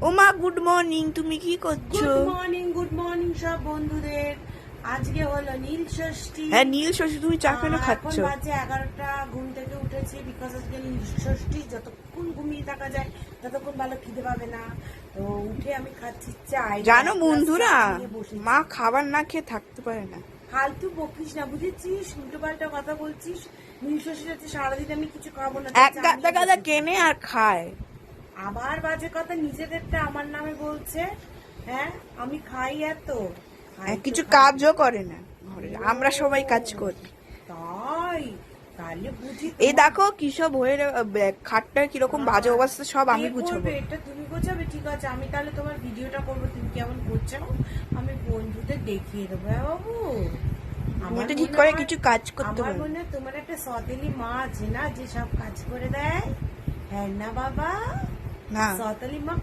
ও মা, good morning. তুমি কি করছো? গুড মর্নিং সব বন্ধুদের। আজকে হলো নীল ষষ্ঠী। হ্যাঁ, নীল ষষ্ঠী। তুমি চা কেন খাচ্ছ? এখন বাজে 11টা। ঘুম থেকে উঠেছি বিকজ আজকে নীল ষষ্ঠী। যতক্ষণ ঘুমিয়ে থাকা যায় ততক্ষণ ভালো খিদে পাবে না। তো উঠে আমি খাচ্ছি চাই। জানো বন্ধুরা, মা খাবার না খেয়ে থাকতে পারে না। ফালতু বকিস না, বুঝেছিস? উল্টো পাল্টা কথা বলছিস। নীল ষষ্ঠী হচ্ছে সারাদিন আমি কিছু খাবো না। এক গাদা গাদা কেনে আর খায়। আবার বাজে কথা, নিজেদেরটা আমার নামে বলছে। হ্যাঁ, আমি খাই এত কিছু কাজও করে না ঘরে। আমরা সবাই কাজ করি। তাই তাহলে বুঝি। এই দেখো কিসব হয়ে খাটটার কিরকম বাজে অবস্থা, সব আমি গুছাবো। এটা তুমি গোছাবে, ঠিক আছে। আমি তাহলে তোমার ভিডিওটা করবো, তুমি কেমন করছো আমি বন্ধুদের দেখিয়ে দেবো। হ্যাঁ বাবু, তুমি তো ঠিক করে কিছু কাজ করতে আমার পারো। মনে হয় তোমার একটা সতেলি মা আছে না, যে সব কাজ করে দেয়। হ্যাঁ না বাবা, না, সতেলি মা।